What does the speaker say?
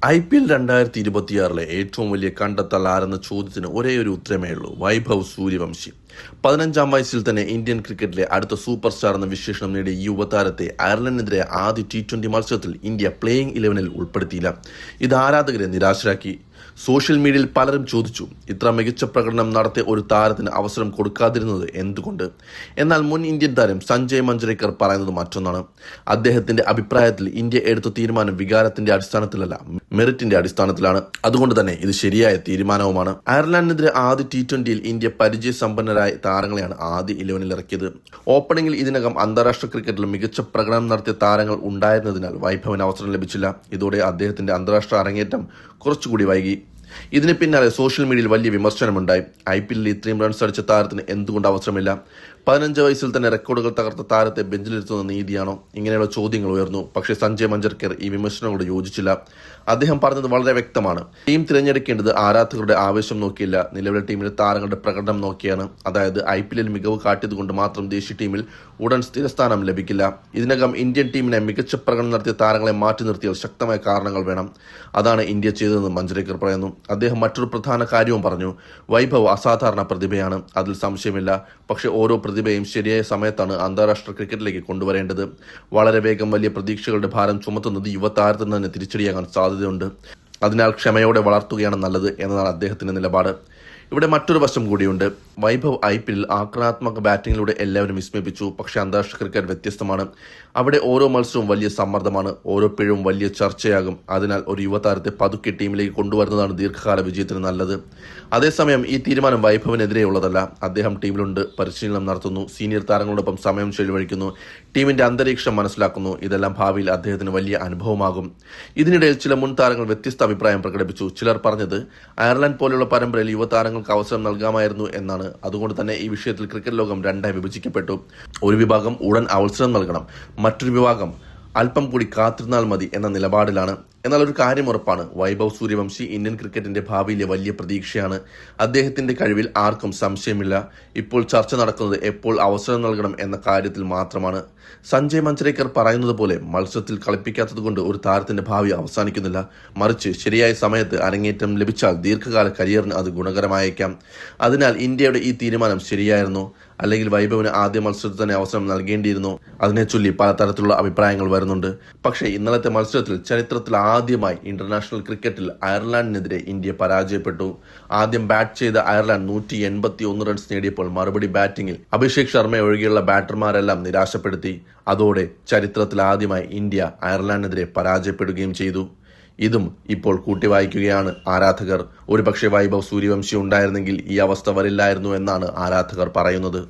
IPL 2026 ഏറ്റവും വലിയ കണ്ടെത്തൽ ആരെന്ന ചോദ്യത്തിന് ഒരേയൊരു ഉത്തരമേ ഉള്ളൂ: വൈഭവ് സൂര്യവംശി. 15-ാം വയസ്സിൽ തന്നെ ഇന്ത്യൻ ക്രിക്കറ്റിലെ അടുത്ത സൂപ്പർ സ്റ്റാർ എന്ന വിശേഷണം നേടിയ ഈ യുവതാരത്തെ അയർലൻഡിനെതിരെ ആദ്യ T20 മത്സരത്തിൽ ഇന്ത്യ പ്ലേയിംഗ് 11-ൽ ഉൾപ്പെടുത്തിയില്ല. ഇത് ആരാധകരെ നിരാശരാക്കി. സോഷ്യൽ മീഡിയയിൽ പലരും ചോദിച്ചു, ഇത്ര മികച്ച പ്രകടനം നടത്തിയ ഒരു താരത്തിന് അവസരം കൊടുക്കാതിരുന്നത് എന്തുകൊണ്ട്? എന്നാൽ മുൻ ഇന്ത്യൻ താരം സഞ്ജയ് മഞ്ജരേക്കർ പറയുന്നത് മറ്റൊന്നാണ്. അദ്ദേഹത്തിന്റെ അഭിപ്രായത്തിൽ ഇന്ത്യ എടുത്ത തീരുമാനം വികാരത്തിന്റെ അടിസ്ഥാനത്തിലല്ല, മെറിറ്റിന്റെ അടിസ്ഥാനത്തിലാണ്. അതുകൊണ്ട് തന്നെ ഇത് ശരിയായ തീരുമാനവുമാണ്. അയർലൻഡിനെതിരെ ആദ്യ T20-ൽ ഇന്ത്യ പരിചയസമ്പന്നരായ താരങ്ങളെയാണ് ആദ്യ 11-ൽ ഇറക്കിയത്. ഓപ്പണിംഗിൽ ഇതിനകം അന്താരാഷ്ട്ര ക്രിക്കറ്റിൽ മികച്ച പ്രകടനം നടത്തിയ താരങ്ങൾ ഉണ്ടായിരുന്നതിനാൽ വൈഭവിന് അവസരം ലഭിച്ചില്ല. ഇതോടെ അദ്ദേഹത്തിന്റെ അന്താരാഷ്ട്ര അരങ്ങേറ്റം കുറച്ചുകൂടി വൈകി. ഇതിന് പിന്നാലെ സോഷ്യൽ മീഡിയയിൽ വലിയ വിമർശനമുണ്ടായി. IPL-ൽ ഇത്രയും റൺസ് അടിച്ച താരത്തിന് എന്തുകൊണ്ട് അവസരമില്ല? 15 വയസ്സിൽ തന്നെ റെക്കോർഡുകൾ തകർത്ത താരത്തെ ബെഞ്ചിലിരുത്തുന്ന നീതിയാണോ? ഇങ്ങനെയുള്ള ചോദ്യങ്ങൾ ഉയർന്നു. പക്ഷേ സഞ്ജയ് മഞ്ജരേക്കർ ഈ വിമർശനങ്ങളോട് യോജിച്ചില്ല. അദ്ദേഹം പറഞ്ഞത് വളരെ വ്യക്തമാണ്: ടീം തിരഞ്ഞെടുക്കേണ്ടത് ആരാധകരുടെ ആവേശം നോക്കിയില്ല, നിലവിലെ ടീമിലെ താരങ്ങളുടെ പ്രകടനം നോക്കിയാണ്. അതായത് IPL-ൽ മികവ് കാട്ടിയതുകൊണ്ട് മാത്രം ദേശീയ ടീമിൽ ഉടൻ സ്ഥിരസ്ഥാനം ലഭിക്കില്ല. ഇതിനകം ഇന്ത്യൻ ടീമിനെ മികച്ച പ്രകടനം നടത്തിയ താരങ്ങളെ മാറ്റി നിർത്തിയാൽ ശക്തമായ കാരണങ്ങൾ വേണം. അതാണ് ഇന്ത്യ ചെയ്തതെന്ന് മഞ്ജരേക്കർ പറയുന്നു. അദ്ദേഹം മറ്റൊരു പ്രധാന കാര്യവും പറഞ്ഞു: വൈഭവ് അസാധാരണ പ്രതിഭയാണ്, അതിൽ സംശയമില്ല. പക്ഷേ ഓരോ പ്രതിഭയും ശരിയായ സമയത്താണ് അന്താരാഷ്ട്ര ക്രിക്കറ്റിലേക്ക് കൊണ്ടുവരേണ്ടത്. വളരെ വേഗം വലിയ പ്രതീക്ഷകളുടെ ഭാരം ചുമത്തുന്നത് യുവതാരത്തിന് തന്നെ തിരിച്ചടിയാകാൻ സാധ്യതയുണ്ട്. അതിനാൽ ക്ഷമയോടെ വളർത്തുകയാണ് നല്ലത് എന്നതാണ് അദ്ദേഹത്തിന്റെ നിലപാട്. ഇവിടെ മറ്റൊരു വശം കൂടിയുണ്ട്. വൈഭവ് IPL-ൽ ആക്രമണാത്മക ബാറ്റിങ്ങിലൂടെ എല്ലാവരും വിസ്മയിപ്പിച്ചു. പക്ഷേ അന്താരാഷ്ട്ര ക്രിക്കറ്റ് വ്യത്യസ്തമാണ്. അവിടെ ഓരോ മത്സരവും വലിയ സമ്മർദ്ദമാണ്, ഓരോ പിഴവും വലിയ ചർച്ചയാകും. അതിനാൽ ഒരു യുവതാരത്തെ പതുക്കെ ടീമിലേക്ക് കൊണ്ടുവരുന്നതാണ് ദീർഘകാല വിജയത്തിന് നല്ലത്. അതേസമയം ഈ തീരുമാനം വൈഭവിനെതിരെയുള്ളതല്ല. അദ്ദേഹം ടീമിലുണ്ട്, പരിശീലനം നടത്തുന്നു, സീനിയർ താരങ്ങളോടൊപ്പം സമയം ചെലവഴിക്കുന്നു, ടീമിന്റെ അന്തരീക്ഷം മനസ്സിലാക്കുന്നു. ഇതെല്ലാം ഭാവിയിൽ അദ്ദേഹത്തിന് വലിയ അനുഭവമാകും. ഇതിനിടയിൽ ചില മുൻ താരങ്ങൾ വ്യത്യസ്ത അഭിപ്രായം പ്രകടിപ്പിച്ചു. ചിലർ പറഞ്ഞത് അയർലൻഡ് പോലെയുള്ള പരമ്പരയിൽ യുവതാരങ്ങൾക്ക് അവസരം നൽകാമായിരുന്നു എന്നാണ്. അതുകൊണ്ട് തന്നെ ഈ വിഷയത്തിൽ ക്രിക്കറ്റ് ലോകം രണ്ടായി വിഭജിക്കപ്പെട്ടു. ഒരു വിഭാഗം ഉടൻ അവസരം നൽകണം, മറ്റൊരു വിഭാഗം അല്പം കൂടി കാത്തിരുന്നാൽ മതി എന്ന നിലപാടിലാണ്. എന്നാൽ ഒരു കാര്യം ഉറപ്പാണ്: വൈഭവ് സൂര്യവംശി ഇന്ത്യൻ ക്രിക്കറ്റിന്റെ ഭാവിയിലെ വലിയ പ്രതീക്ഷയാണ്. അദ്ദേഹത്തിന്റെ കഴിവിൽ ആർക്കും സംശയമില്ല. ഇപ്പോൾ ചർച്ച നടക്കുന്നത് എപ്പോൾ അവസരം നൽകണം എന്ന കാര്യത്തിൽ മാത്രമാണ്. സഞ്ജയ് മഞ്ജരേക്കർ പറയുന്നത് പോലെ മത്സരത്തിൽ കളിപ്പിക്കാത്തതുകൊണ്ട് ഒരു താരത്തിന്റെ ഭാവി അവസാനിക്കുന്നില്ല. മറിച്ച് ശരിയായ സമയത്ത് അരങ്ങേറ്റം ലഭിച്ചാൽ ദീർഘകാല കരിയറിന് അത് ഗുണകരമായേക്കാം. അതിനാൽ ഇന്ത്യയുടെ ഈ തീരുമാനം ശരിയായിരുന്നു. അല്ലെങ്കിൽ വൈഭവിന് ആദ്യ മത്സരത്തിൽ തന്നെ അവസരം നൽകേണ്ടിയിരുന്നു. അതിനെ ചൊല്ലി പലതരത്തിലുള്ള അഭിപ്രായങ്ങൾ വരുന്നുണ്ട്. പക്ഷേ ഇന്നലത്തെ മത്സരത്തിൽ ചരിത്രത്തിൽ ആദ്യമായി ഇന്റർനാഷണൽ ക്രിക്കറ്റിൽ അയർലൻഡിനെതിരെ ഇന്ത്യ പരാജയപ്പെട്ടു. ആദ്യം ബാറ്റ് ചെയ്ത അയർലൻഡ് 181 റൺസ് നേടിയപ്പോൾ മറുപടി ബാറ്റിംഗിൽ അഭിഷേക് ശർമ്മ ഒഴികെയുള്ള ബാറ്റർമാരെല്ലാം നിരാശപ്പെടുത്തി. അതോടെ ചരിത്രത്തിൽ ആദ്യമായി ഇന്ത്യ അയർലൻഡിനെതിരെ പരാജയപ്പെടുകയും ചെയ്തു. ഇതും ഇപ്പോൾ കൂട്ടിവായിക്കുകയാണ് ആരാധകർ. ഒരുപക്ഷെ വൈഭവ് സൂര്യവംശി ഉണ്ടായിരുന്നെങ്കിൽ ഈ അവസ്ഥ വരില്ലായിരുന്നു എന്നാണ് ആരാധകർ പറയുന്നത്.